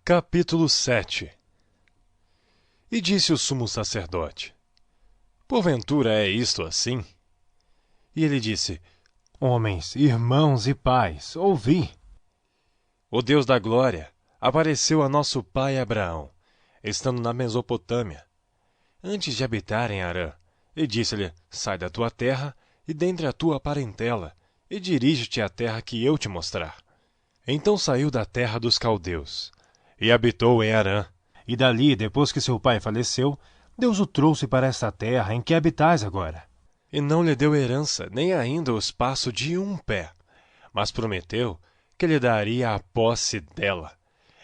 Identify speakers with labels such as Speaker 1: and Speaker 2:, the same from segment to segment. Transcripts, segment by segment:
Speaker 1: Capítulo 7. E disse o sumo sacerdote: Porventura é isto assim? E ele disse:
Speaker 2: Homens, irmãos e pais, ouvi.
Speaker 1: O Deus da glória apareceu a nosso pai Abraão, estando na Mesopotâmia, antes de habitar em Harã, e disse-lhe: Sai da tua terra e dentre a tua parentela, e dirige-te à terra que eu te mostrar. Então saiu da terra dos caldeus, e habitou em Harã.
Speaker 2: E dali, depois que seu pai faleceu, Deus o trouxe para esta terra em que habitais agora.
Speaker 1: E não lhe deu herança, nem ainda o espaço de um pé, mas prometeu que lhe daria a posse dela,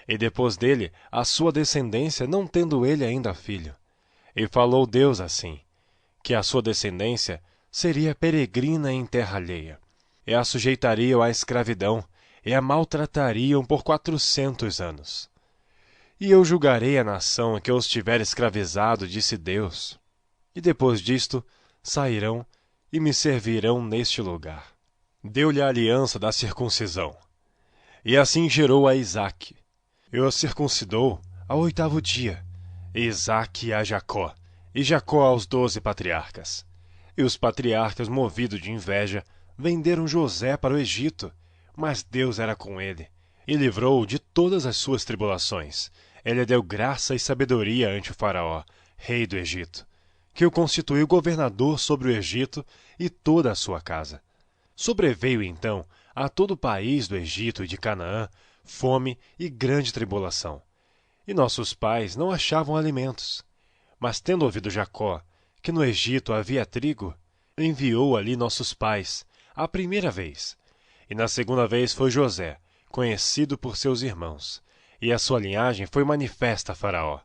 Speaker 1: e depois dele a sua descendência, não tendo ele ainda filho. E falou Deus assim, que a sua descendência seria peregrina em terra alheia, e a sujeitariam à escravidão, e a maltratariam por 400 anos. E eu julgarei a nação que os tiver escravizado, disse Deus. E depois disto sairão e me servirão neste lugar. Deu-lhe a aliança da circuncisão. E assim gerou a Isaque. E o circuncidou ao 8º dia, e Isaque a Jacó, e Jacó aos 12 patriarcas. E os patriarcas, movidos de inveja, venderam José para o Egito, mas Deus era com ele, e livrou-o de todas as suas tribulações. Ele deu graça e sabedoria ante o faraó, rei do Egito, que o constituiu governador sobre o Egito e toda a sua casa. Sobreveio então a todo o país do Egito e de Canaã fome e grande tribulação. E nossos pais não achavam alimentos. Mas tendo ouvido Jacó que no Egito havia trigo, enviou ali nossos pais, a primeira vez. E na segunda vez foi José, conhecido por seus irmãos, e a sua linhagem foi manifesta a Faraó.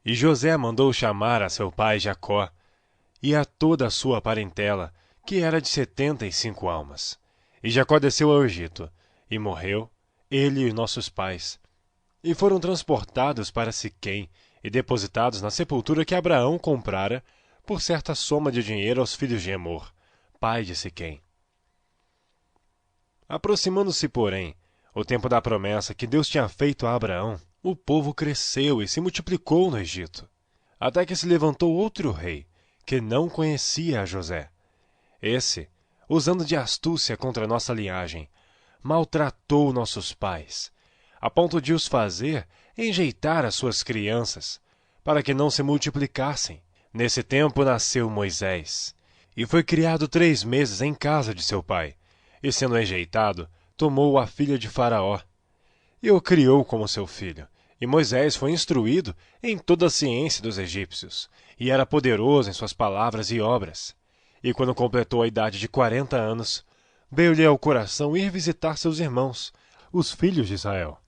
Speaker 1: E José mandou chamar a seu pai Jacó, e a toda a sua parentela, que era de 75 almas. E Jacó desceu ao Egito, e morreu, ele e nossos pais. E foram transportados para Siquém, e depositados na sepultura que Abraão comprara, por certa soma de dinheiro aos filhos de Emor, pai de Siquém. Aproximando-se, porém, o tempo da promessa que Deus tinha feito a Abraão, o povo cresceu e se multiplicou no Egito, até que se levantou outro rei, que não conhecia a José. Esse, usando de astúcia contra nossa linhagem, maltratou nossos pais, a ponto de os fazer enjeitar as suas crianças, para que não se multiplicassem. Nesse tempo nasceu Moisés, e foi criado 3 meses em casa de seu pai, e sendo enjeitado, tomou a filha de Faraó, e o criou como seu filho. E Moisés foi instruído em toda a ciência dos egípcios, e era poderoso em suas palavras e obras. E quando completou a idade de 40 anos, veio-lhe ao coração ir visitar seus irmãos, os filhos de Israel.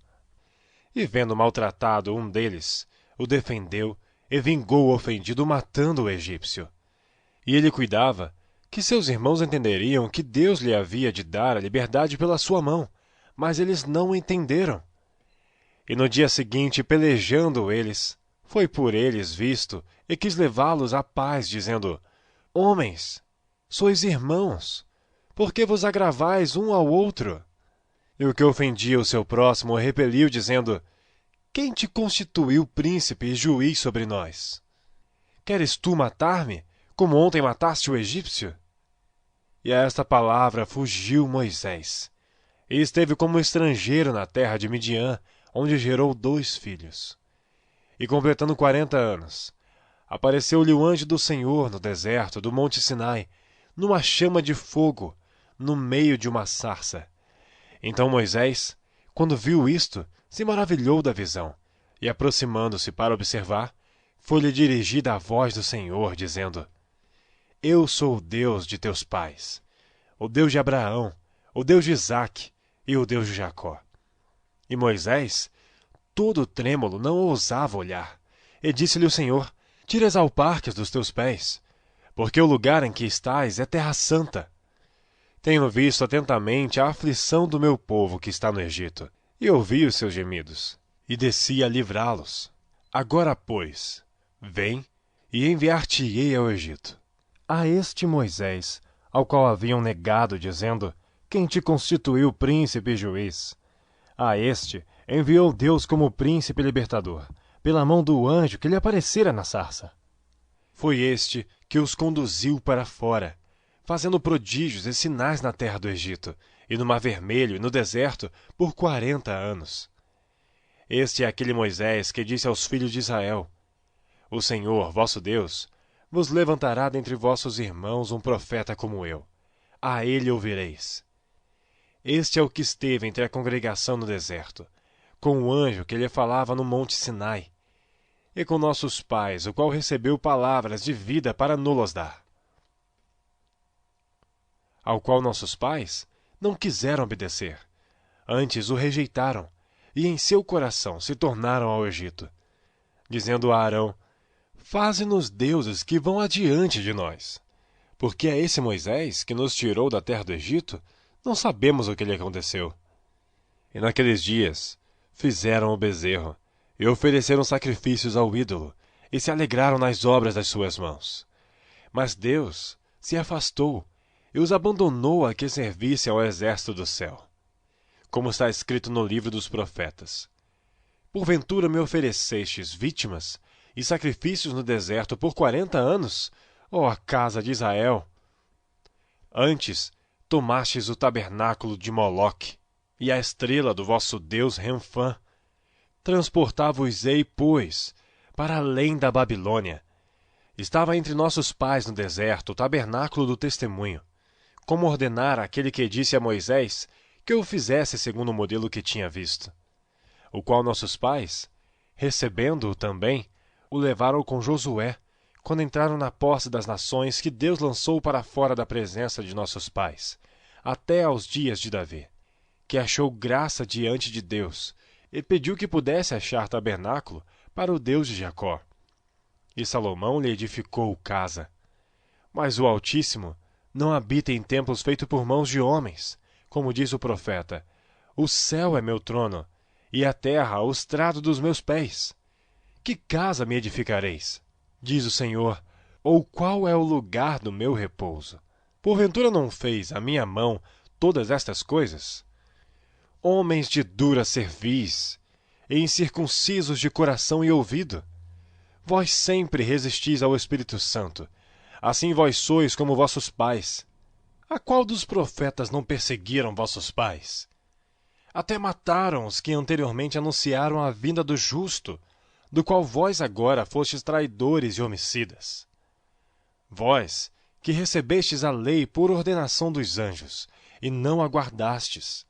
Speaker 1: E vendo maltratado um deles, o defendeu e vingou o ofendido matando o egípcio. E ele cuidava que seus irmãos entenderiam que Deus lhe havia de dar a liberdade pela sua mão, mas eles não entenderam. E no dia seguinte, pelejando eles, foi por eles visto e quis levá-los à paz, dizendo: Homens, sois irmãos, por que vos agravais um ao outro? E o que ofendia o seu próximo o repeliu, dizendo: Quem te constituiu príncipe e juiz sobre nós? Queres tu matar-me, como ontem mataste o egípcio? E a esta palavra fugiu Moisés, e esteve como estrangeiro na terra de Midian, onde gerou 2 filhos. E completando 40 anos, apareceu-lhe o anjo do Senhor no deserto do monte Sinai, numa chama de fogo, no meio de uma sarça. Então Moisés, quando viu isto, se maravilhou da visão, e aproximando-se para observar, foi-lhe dirigida a voz do Senhor, dizendo: Eu sou o Deus de teus pais, o Deus de Abraão, o Deus de Isaque e o Deus de Jacó. E Moisés, todo trêmulo, não ousava olhar, e disse-lhe o Senhor: Tira as alparcas dos teus pés, porque o lugar em que estás é terra santa. Tenho visto atentamente a aflição do meu povo que está no Egito, e ouvi os seus gemidos, e desci a livrá-los. Agora, pois, vem e enviar-te-ei ao Egito. A este Moisés, ao qual haviam negado, dizendo: Quem te constituiu príncipe e juiz? A este
Speaker 2: enviou Deus como príncipe libertador, pela mão do anjo que lhe aparecera na sarça.
Speaker 1: Foi este que os conduziu para fora, fazendo prodígios e sinais na terra do Egito, e no Mar Vermelho e no deserto, por 40 anos. Este é aquele Moisés que disse aos filhos de Israel: O Senhor, vosso Deus, vos levantará dentre vossos irmãos um profeta como eu. A ele ouvireis. Este é o que esteve entre a congregação no deserto, com o anjo que lhe falava no monte Sinai, e com nossos pais, o qual recebeu palavras de vida para nos dar. Ao qual nossos pais não quiseram obedecer, antes o rejeitaram, e em seu coração se tornaram ao Egito, dizendo a Arão: Faze-nos deuses que vão adiante de nós. Porque é esse Moisés que nos tirou da terra do Egito, não sabemos o que lhe aconteceu. E naqueles dias fizeram o bezerro, e ofereceram sacrifícios ao ídolo, e se alegraram nas obras das suas mãos. Mas Deus se afastou, e os abandonou a que servissem ao exército do céu. Como está escrito no livro dos profetas: Porventura me oferecestes vítimas e sacrifícios no deserto por 40 anos, ó casa de Israel? Antes tomastes o tabernáculo de Moloque e a estrela do vosso deus Renfã. Transportava-os-ei, pois, para além da Babilônia. Estava entre nossos pais no deserto o tabernáculo do testemunho, como ordenara aquele que disse a Moisés que o fizesse segundo o modelo que tinha visto. O qual nossos pais, recebendo-o também, o levaram com Josué, quando entraram na posse das nações que Deus lançou para fora da presença de nossos pais, até aos dias de Davi, que achou graça diante de Deus, e pediu que pudesse achar tabernáculo para o Deus de Jacó. E Salomão lhe edificou casa. Mas o Altíssimo não habita em templos feitos por mãos de homens, como diz o profeta: O céu é meu trono, e a terra o estrado dos meus pés. Que casa me edificareis? Diz o Senhor, ou qual é o lugar do meu repouso? Porventura não fez a minha mão todas estas coisas? Homens de dura cerviz, e incircuncisos de coração e ouvido, vós sempre resistis ao Espírito Santo, assim vós sois como vossos pais. A qual dos profetas não perseguiram vossos pais? Até mataram os que anteriormente anunciaram a vinda do justo, do qual vós agora fostes traidores e homicidas. Vós, que recebestes a lei por ordenação dos anjos, e não a guardastes.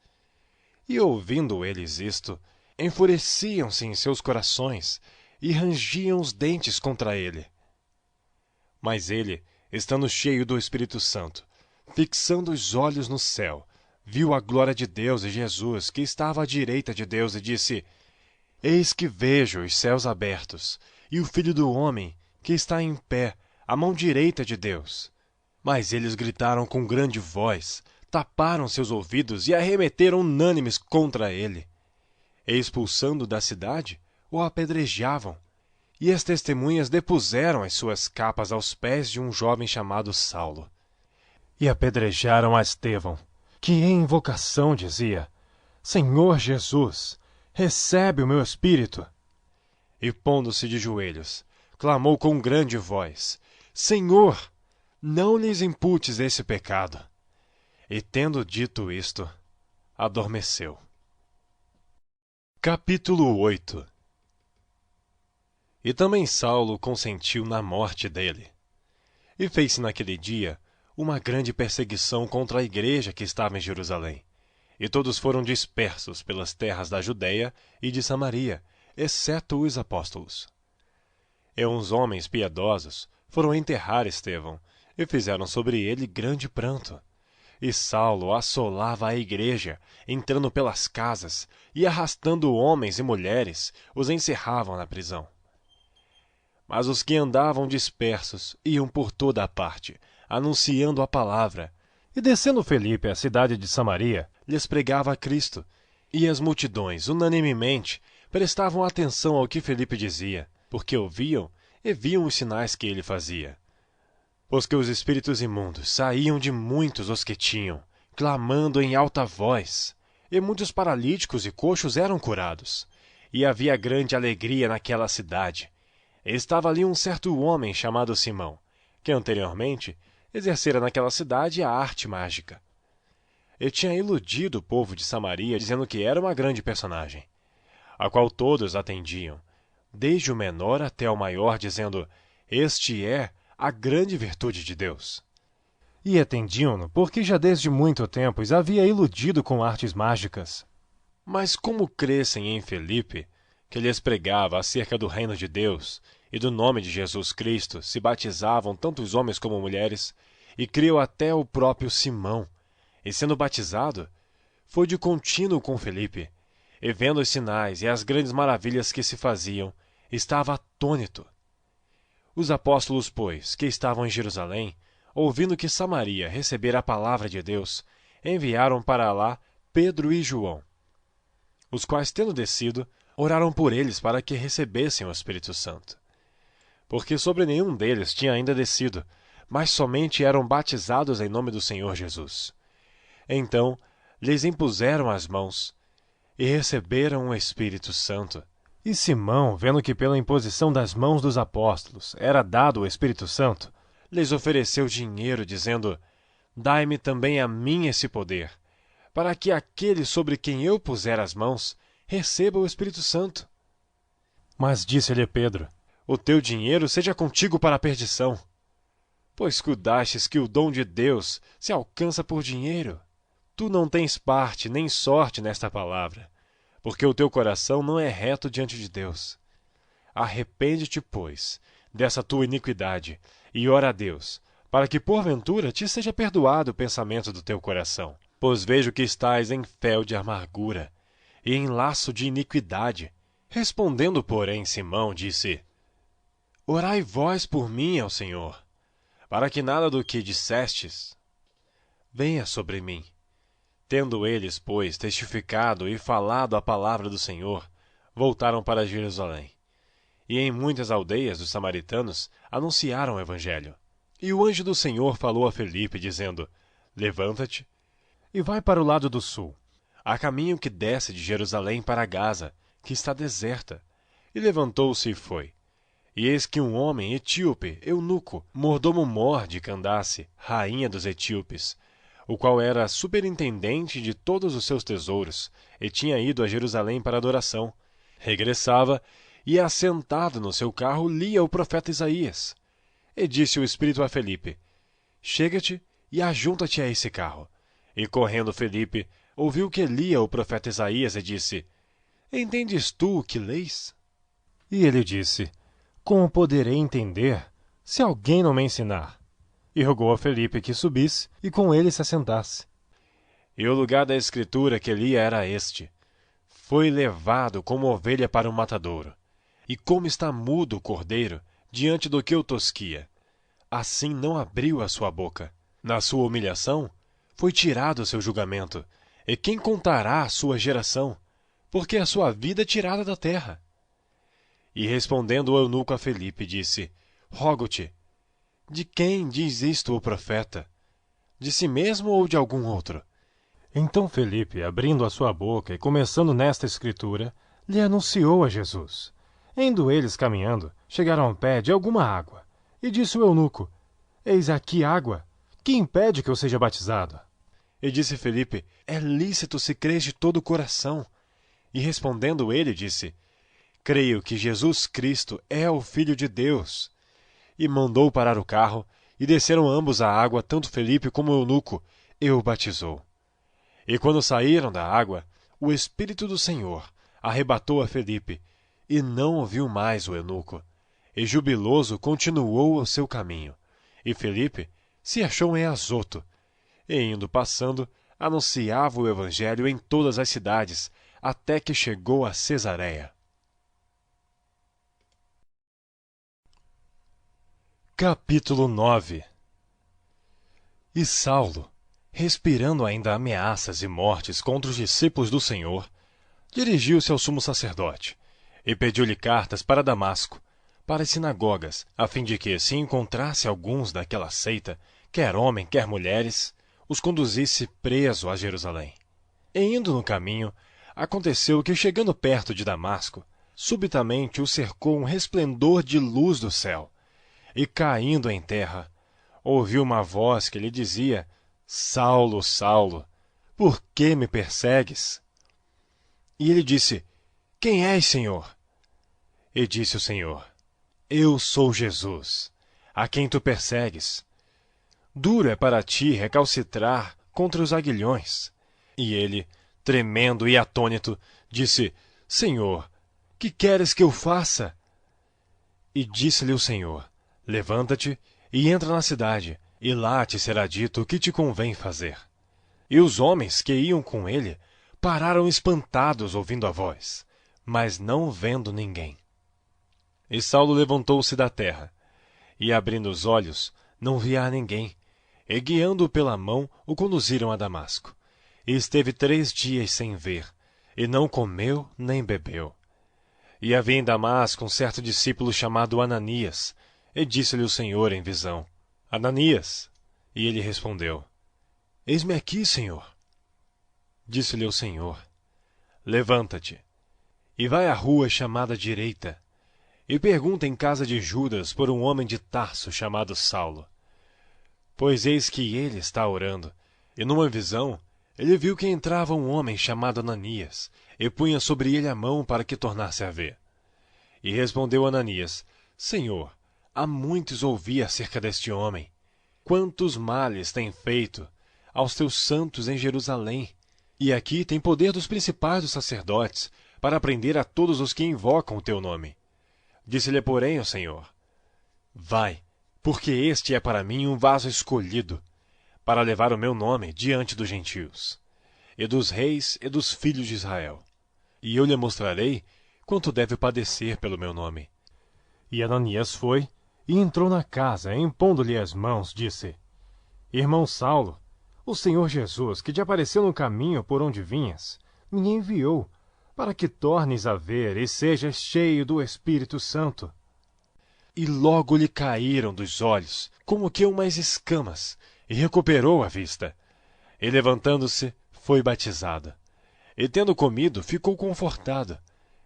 Speaker 1: E ouvindo eles isto, enfureciam-se em seus corações, e rangiam os dentes contra ele. Mas ele, estando cheio do Espírito Santo, fixando os olhos no céu, viu a glória de Deus e Jesus, que estava à direita de Deus, e disse: Eis que vejo os céus abertos, e o Filho do Homem, que está em pé, à mão direita de Deus. Mas eles gritaram com grande voz, taparam seus ouvidos e arremeteram unânimes contra ele. E expulsando da cidade, o apedrejavam, e as testemunhas depuseram as suas capas aos pés de um jovem chamado Saulo. E apedrejaram a Estevão, que em invocação dizia: Senhor Jesus, recebe o meu espírito. E pondo-se de joelhos, clamou com grande voz: Senhor, não lhes imputes esse pecado. E tendo dito isto, adormeceu. Capítulo 8. E também Saulo consentiu na morte dele. E fez-se naquele dia uma grande perseguição contra a igreja que estava em Jerusalém. E todos foram dispersos pelas terras da Judéia e de Samaria, exceto os apóstolos. E uns homens piedosos foram enterrar Estevão, e fizeram sobre ele grande pranto. E Saulo assolava a igreja, entrando pelas casas, e arrastando homens e mulheres, os encerravam na prisão. Mas os que andavam dispersos iam por toda a parte, anunciando a palavra. E descendo Felipe à cidade de Samaria, lhes pregava a Cristo. E as multidões, unanimemente, prestavam atenção ao que Felipe dizia, porque ouviam e viam os sinais que ele fazia. Pois que os espíritos imundos saíam de muitos os que tinham, clamando em alta voz: e muitos paralíticos e coxos eram curados. E havia grande alegria naquela cidade. Estava ali um certo homem chamado Simão, que anteriormente exercera naquela cidade a arte mágica. E tinha iludido o povo de Samaria dizendo que era uma grande personagem, a qual todos atendiam, desde o menor até o maior, dizendo: Este é a grande virtude de Deus.
Speaker 2: E atendiam-no, porque já desde muito tempo os havia iludido com artes mágicas.
Speaker 1: Mas como crescem em Filipe, que lhes pregava acerca do reino de Deus e do nome de Jesus Cristo, se batizavam tanto os homens como mulheres, e criou até o próprio Simão, e sendo batizado, foi de contínuo com Filipe, e vendo os sinais e as grandes maravilhas que se faziam, estava atônito. Os apóstolos, pois, que estavam em Jerusalém, ouvindo que Samaria recebera a palavra de Deus, enviaram para lá Pedro e João, os quais, tendo descido, oraram por eles para que recebessem o Espírito Santo. Porque sobre nenhum deles tinha ainda descido, mas somente eram batizados em nome do Senhor Jesus. Então lhes impuseram as mãos e receberam o Espírito Santo.
Speaker 2: E Simão, vendo que pela imposição das mãos dos apóstolos era dado o Espírito Santo,
Speaker 1: lhes ofereceu dinheiro, dizendo: Dai-me também a mim esse poder, para que aquele sobre quem eu puser as mãos receba o Espírito Santo.
Speaker 2: Mas disse-lhe Pedro:
Speaker 1: O teu dinheiro seja contigo para a perdição, pois cuidastes que o dom de Deus se alcança por dinheiro. Tu não tens parte nem sorte nesta palavra, porque o teu coração não é reto diante de Deus. Arrepende-te, pois, dessa tua iniquidade, e ora a Deus, para que porventura te seja perdoado o pensamento do teu coração. Pois vejo que estás em fel de amargura, e em laço de iniquidade. Respondendo, porém, Simão disse: Orai vós por mim ao Senhor, para que nada do que dissestes venha sobre mim. Tendo eles, pois, testificado e falado a palavra do Senhor, voltaram para Jerusalém. E em muitas aldeias dos samaritanos anunciaram o evangelho. E o anjo do Senhor falou a Filipe, dizendo: Levanta-te
Speaker 2: e vai para o lado do sul.
Speaker 1: Há caminho que desce de Jerusalém para Gaza, que está deserta. E levantou-se e foi. E eis que um homem etíope, eunuco, mordomo-mor de Candace, rainha dos etíopes, o qual era superintendente de todos os seus tesouros, e tinha ido a Jerusalém para adoração, regressava e, assentado no seu carro, lia o profeta Isaías. E disse o Espírito a Filipe: Chega-te e ajunta-te a esse carro. E correndo Filipe, ouviu que lia o profeta Isaías e disse: Entendes tu o que leis?
Speaker 2: E ele disse: Como poderei entender, se alguém não me ensinar? E rogou a Filipe que subisse e com ele se assentasse.
Speaker 1: E o lugar da escritura que lia era este: Foi levado como ovelha para o matadouro, e como está mudo o cordeiro diante do que o tosquia, assim não abriu a sua boca. Na sua humilhação foi tirado o seu julgamento, e quem contará a sua geração? Porque a sua vida é tirada da terra. E respondendo o eunuco a Filipe, disse: Rogo-te, de quem diz isto o profeta? De si mesmo ou de algum outro?
Speaker 2: Então Filipe, abrindo a sua boca e começando nesta escritura, lhe anunciou a Jesus. Indo eles caminhando, chegaram ao pé de alguma água. E disse o eunuco: Eis aqui água. Que impede que eu seja batizado?
Speaker 1: E disse Filipe: É lícito se crês de todo o coração. E respondendo ele, disse: Creio que Jesus Cristo é o Filho de Deus. E mandou parar o carro, e desceram ambos à água, tanto Filipe como o eunuco, e o batizou. E quando saíram da água, o Espírito do Senhor arrebatou a Filipe, e não ouviu mais o eunuco. E jubiloso continuou o seu caminho. E Filipe se achou em Azoto, e indo passando, anunciava o evangelho em todas as cidades, até que chegou a Cesareia. Capítulo 9. E Saulo, respirando ainda ameaças e mortes contra os discípulos do Senhor, dirigiu-se ao sumo sacerdote e pediu-lhe cartas para Damasco, para as sinagogas, a fim de que, se encontrasse alguns daquela seita, quer homem, quer mulheres, os conduzisse preso a Jerusalém. E indo no caminho, aconteceu que, chegando perto de Damasco, subitamente o cercou um resplendor de luz do céu, e caindo em terra, ouviu uma voz que lhe dizia: Saulo, Saulo, por que me persegues? E ele disse: Quem és, Senhor? E disse o Senhor: Eu sou Jesus, a quem tu persegues. Duro é para ti recalcitrar contra os aguilhões. E ele, tremendo e atônito, disse: Senhor, que queres que eu faça? E disse-lhe o Senhor: Levanta-te e entra na cidade, e lá te será dito o que te convém fazer. E os homens que iam com ele pararam espantados ouvindo a voz, mas não vendo ninguém. E Saulo levantou-se da terra, e abrindo os olhos, não via a ninguém, e guiando-o pela mão, o conduziram a Damasco. E esteve 3 dias sem ver, e não comeu nem bebeu. E havia em Damasco um certo discípulo chamado Ananias, e disse-lhe o Senhor em visão: Ananias! E ele respondeu: Eis-me aqui, Senhor. Disse-lhe o Senhor: Levanta-te, e vai à rua chamada Direita, e pergunta em casa de Judas por um homem de Tarso chamado Saulo. Pois eis que ele está orando, e numa visão ele viu que entrava um homem chamado Ananias, e punha sobre ele a mão para que tornasse a ver. E respondeu Ananias: Senhor, há muitos ouvi acerca deste homem. Quantos males tem feito aos teus santos em Jerusalém, e aqui tem poder dos principais dos sacerdotes, para prender a todos os que invocam o teu nome. Disse-lhe, porém, o Senhor: Vai, porque este é para mim um vaso escolhido, para levar o meu nome diante dos gentios, e dos reis e dos filhos de Israel. E eu lhe mostrarei quanto deve padecer pelo meu nome.
Speaker 2: E Ananias foi, e entrou na casa, e impondo-lhe as mãos, disse: Irmão Saulo, o Senhor Jesus, que te apareceu no caminho por onde vinhas, me enviou, para que tornes a ver e sejas cheio do Espírito Santo.
Speaker 1: E logo lhe caíram dos olhos, como que umas escamas, e recuperou a vista. E levantando-se, foi batizado. E tendo comido, ficou confortado.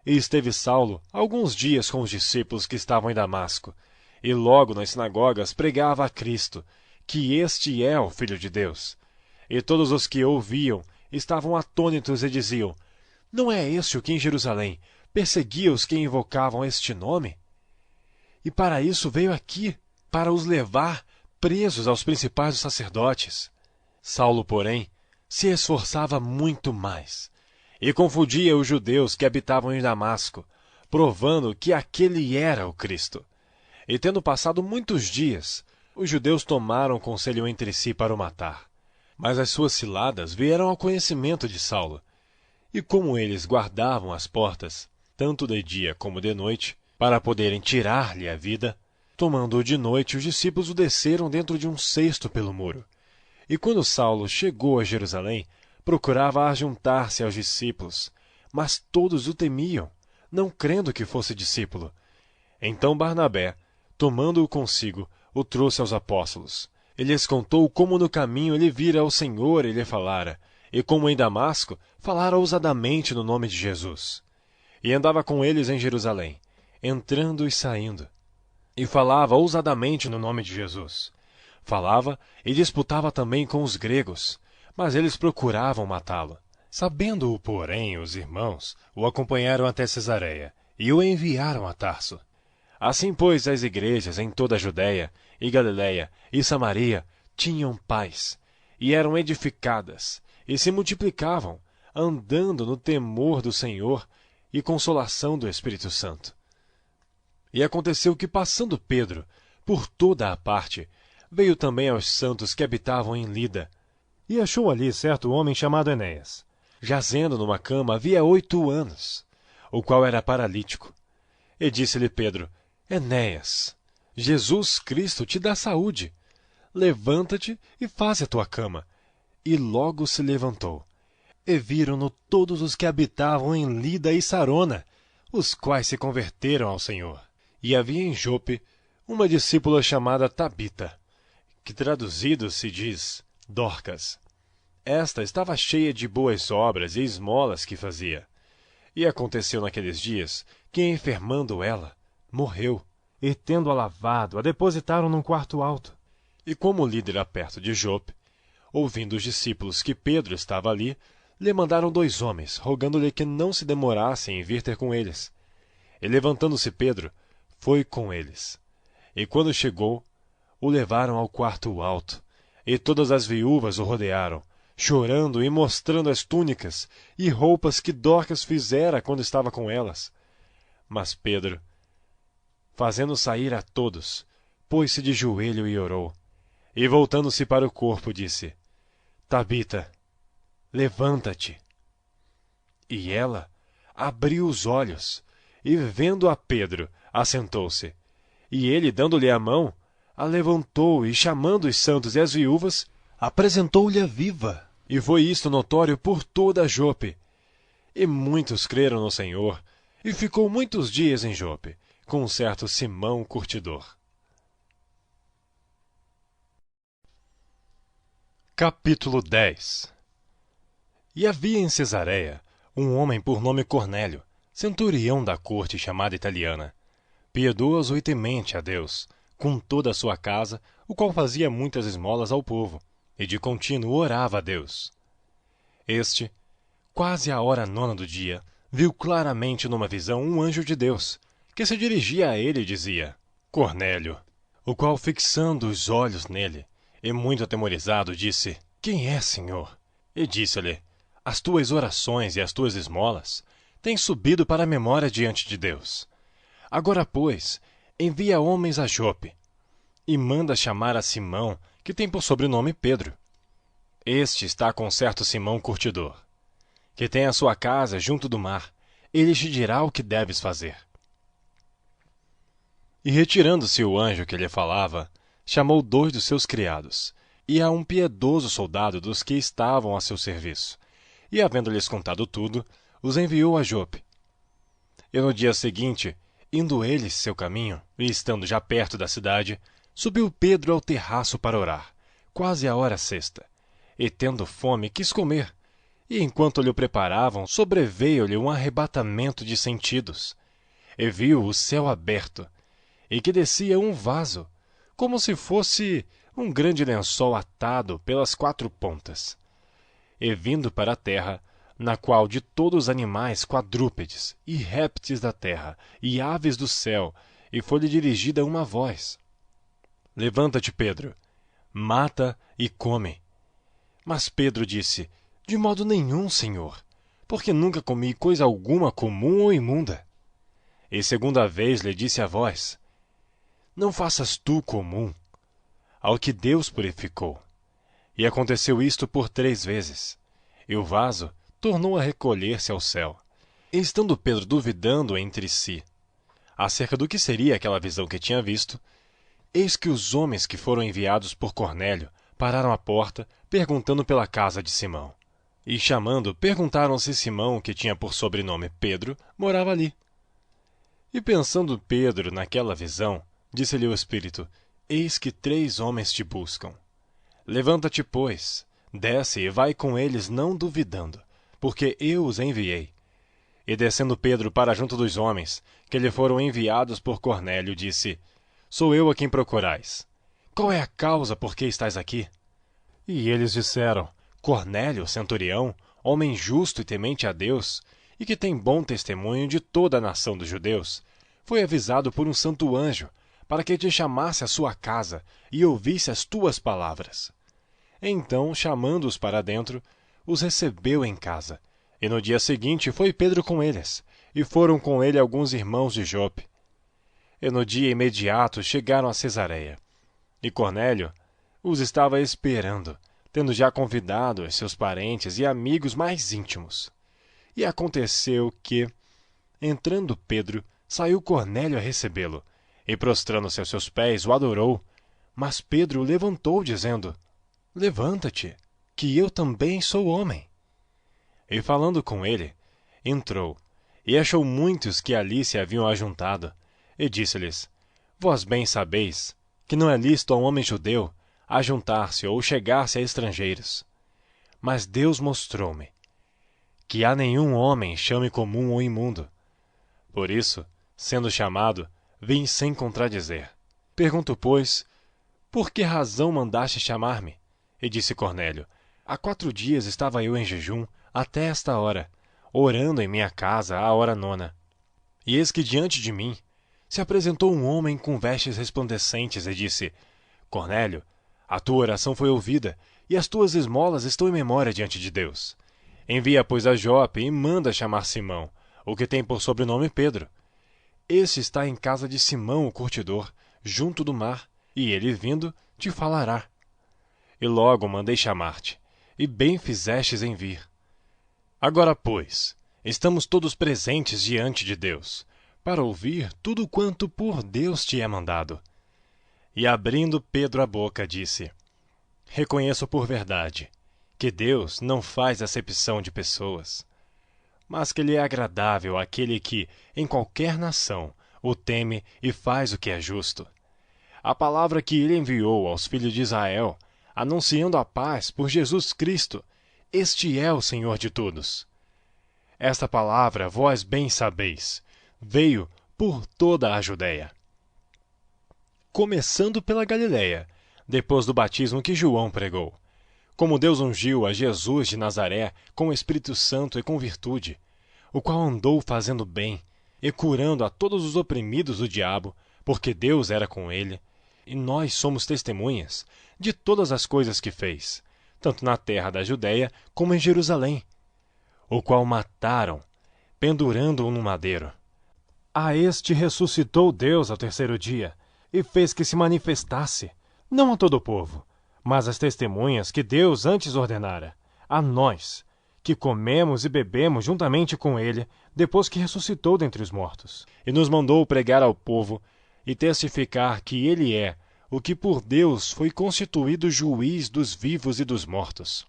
Speaker 1: E esteve Saulo alguns dias com os discípulos que estavam em Damasco, e logo nas sinagogas pregava a Cristo, que este é o Filho de Deus. E todos os que ouviam estavam atônitos e diziam: Não é este o que em Jerusalém perseguia os que invocavam este nome? E para isso veio aqui, para os levar presos aos principais dos sacerdotes. Saulo, porém, se esforçava muito mais, e confundia os judeus que habitavam em Damasco, provando que aquele era o Cristo. E tendo passado muitos dias, os judeus tomaram conselho entre si para o matar. Mas as suas ciladas vieram ao conhecimento de Saulo. E como eles guardavam as portas, tanto de dia como de noite, para poderem tirar-lhe a vida, tomando-o de noite, os discípulos o desceram dentro de um cesto pelo muro. E quando Saulo chegou a Jerusalém, procurava ajuntar-se aos discípulos, mas todos o temiam, não crendo que fosse discípulo. Então Barnabé, tomando-o consigo, o trouxe aos apóstolos. Ele lhes contou como no caminho ele vira o Senhor e lhe falara, e como em Damasco falara ousadamente no nome de Jesus. E andava com eles em Jerusalém, entrando e saindo, e falava ousadamente no nome de Jesus. Falava e disputava também com os gregos, mas eles procuravam matá-lo. Sabendo-o, porém, os irmãos o acompanharam até Cesareia, e o enviaram a Tarso. Assim, pois, as igrejas em toda a Judéia, e Galiléia, e Samaria tinham paz, e eram edificadas, e se multiplicavam, andando no temor do Senhor e consolação do Espírito Santo. E aconteceu que, passando Pedro por toda a parte, veio também aos santos que habitavam em Lida,
Speaker 2: E achou ali certo homem chamado Enéas,
Speaker 1: jazendo numa cama havia 8 anos, o qual era paralítico. E disse-lhe Pedro: Enéas, Jesus Cristo te dá saúde. Levanta-te e faze a tua cama. E logo se levantou. E viram-no todos os que habitavam em Lida e Sarona, os quais se converteram ao Senhor. E havia em Jope uma discípula chamada Tabita, que traduzido se diz Dorcas. Esta estava cheia de boas obras e esmolas que fazia. E aconteceu naqueles dias que, enfermando ela, morreu.
Speaker 2: E tendo-a lavado, a depositaram num quarto alto.
Speaker 1: E como o líder era perto de Jope, ouvindo os discípulos que Pedro estava ali, lhe mandaram 2 homens, rogando-lhe que não se demorasse em vir ter com eles. E levantando-se Pedro, foi com eles. E quando chegou, o levaram ao quarto alto, e todas as viúvas o rodearam, chorando e mostrando as túnicas e roupas que Dorcas fizera quando estava com elas. Mas Pedro, fazendo sair a todos, pôs-se de joelho e orou. E voltando-se para o corpo, disse: Tabita, levanta-te. E ela abriu os olhos, e vendo a Pedro, assentou-se. E ele, dando-lhe a mão, a levantou e, chamando os santos e as viúvas, apresentou-lhe a viva. E foi isto notório por toda Jope. E muitos creram no Senhor, e ficou muitos dias em Jope, com um certo Simão curtidor. Capítulo 10. E havia em Cesareia um homem por nome Cornélio, centurião da corte chamada italiana, piedoso e temente a Deus, com toda a sua casa, o qual fazia muitas esmolas ao povo, e de contínuo orava a Deus. Este, quase à hora 9 do dia, viu claramente numa visão um anjo de Deus, que se dirigia a ele e dizia: Cornélio. O qual, fixando os olhos nele, e muito atemorizado, disse: Quem é, Senhor? E disse-lhe: As tuas orações e as tuas esmolas têm subido para a memória diante de Deus. Agora, pois, envia homens a Jope, e manda chamar a Simão, que tem por sobrenome Pedro. Este está com certo Simão curtidor, que tem a sua casa junto do mar. Ele te dirá o que deves fazer. E retirando-se o anjo que lhe falava, chamou 2 dos seus criados, e a um piedoso soldado dos que estavam a seu serviço, e, havendo-lhes contado tudo, os enviou a Jope. E no dia seguinte, indo eles seu caminho, e estando já perto da cidade, subiu Pedro ao terraço para orar, quase à hora 6, e tendo fome quis comer, e enquanto lhe o preparavam, sobreveio-lhe um arrebatamento de sentidos, e viu o céu aberto, e que descia um vaso, como se fosse um grande lençol atado pelas 4 pontas, e vindo para a terra, na qual de todos os animais quadrúpedes, e répteis da terra, e aves do céu, e foi-lhe dirigida uma voz: Levanta-te, Pedro, mata e come. Mas Pedro disse: De modo nenhum, Senhor, porque nunca comi coisa alguma comum ou imunda. E segunda vez lhe disse a voz: Não faças tu comum ao que Deus purificou. E aconteceu isto por 3 vezes. E o vaso tornou a recolher-se ao céu. E estando Pedro duvidando entre si acerca do que seria aquela visão que tinha visto, eis que os homens que foram enviados por Cornélio pararam à porta, perguntando pela casa de Simão. E chamando, perguntaram se Simão, que tinha por sobrenome Pedro, morava ali. E pensando Pedro naquela visão, disse-lhe o Espírito: Eis que 3 homens te buscam. Levanta-te, pois, desce e vai com eles, não duvidando, porque eu os enviei. E descendo Pedro para junto dos homens, que lhe foram enviados por Cornélio, disse: Sou eu a quem procurais. Qual é a causa por que estais aqui? E eles disseram: Cornélio, centurião, homem justo e temente a Deus, e que tem bom testemunho de toda a nação dos judeus, foi avisado por um santo anjo, para que te chamasse à sua casa e ouvisse as tuas palavras. Então, chamando-os para dentro, os recebeu em casa. E no dia seguinte foi Pedro com eles, e foram com ele alguns irmãos de Jope. E no dia imediato chegaram a Cesareia. E Cornélio os estava esperando, tendo já convidado os seus parentes e amigos mais íntimos. E aconteceu que, entrando Pedro, saiu Cornélio a recebê-lo, e prostrando-se aos seus pés, o adorou. Mas Pedro o levantou, dizendo: Levanta-te, que eu também sou homem. E falando com ele, entrou, e achou muitos que ali se haviam ajuntado, e disse-lhes: Vós bem sabeis que não é lícito a um homem judeu ajuntar-se ou chegar-se a estrangeiros. Mas Deus mostrou-me que a nenhum homem chame comum ou imundo. Por isso, sendo chamado, vim sem contradizer. Pergunto, pois, por que razão mandaste chamar-me? E disse Cornélio: há 4 dias estava eu em jejum, até esta hora, orando em minha casa à hora 9. E eis que diante de mim se apresentou um homem com vestes resplandecentes e disse: Cornélio, a tua oração foi ouvida, e as tuas esmolas estão em memória diante de Deus. Envia, pois, a Jope e manda chamar Simão, o que tem por sobrenome Pedro. Este está em casa de Simão, o curtidor, junto do mar, e ele vindo te falará. E logo mandei chamar-te, e bem fizestes em vir. Agora, pois, estamos todos presentes diante de Deus, para ouvir tudo quanto por Deus te é mandado. E abrindo Pedro a boca, disse: reconheço por verdade que Deus não faz acepção de pessoas, mas que lhe é agradável aquele que, em qualquer nação, o teme e faz o que é justo. A palavra que ele enviou aos filhos de Israel, anunciando a paz por Jesus Cristo, este é o Senhor de todos. Esta palavra, vós bem sabeis, veio por toda a Judéia, começando pela Galiléia, depois do batismo que João pregou, como Deus ungiu a Jesus de Nazaré com o Espírito Santo e com virtude, o qual andou fazendo bem e curando a todos os oprimidos do diabo, porque Deus era com ele, e nós somos testemunhas de todas as coisas que fez, tanto na terra da Judéia como em Jerusalém, o qual mataram, pendurando-o no madeiro.
Speaker 2: A este ressuscitou Deus ao 3º dia, e fez que se manifestasse, não a todo o povo, mas às testemunhas que Deus antes ordenara, a nós, que comemos e bebemos juntamente com ele, depois que ressuscitou dentre os mortos.
Speaker 1: E nos mandou pregar ao povo e testificar que ele é o que por Deus foi constituído juiz dos vivos e dos mortos.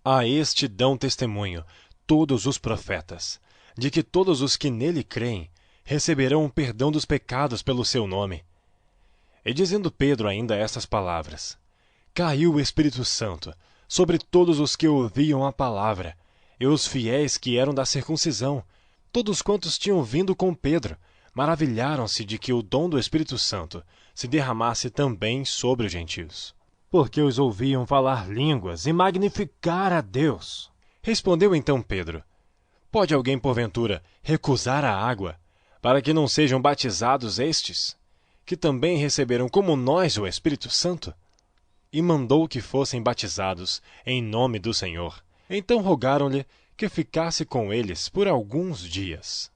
Speaker 1: A este dão testemunho todos os profetas, de que todos os que nele creem receberão o perdão dos pecados pelo seu nome. E dizendo Pedro ainda estas palavras, caiu o Espírito Santo sobre todos os que ouviam a palavra, e os fiéis que eram da circuncisão, todos quantos tinham vindo com Pedro, maravilharam-se de que o dom do Espírito Santo se derramasse também sobre os gentios.
Speaker 2: Porque os ouviam falar línguas e magnificar a Deus.
Speaker 1: Respondeu então Pedro: pode alguém, porventura, recusar a água, para que não sejam batizados estes, que também receberam como nós o Espírito Santo? E mandou que fossem batizados em nome do Senhor. Então rogaram-lhe que ficasse com eles por alguns dias.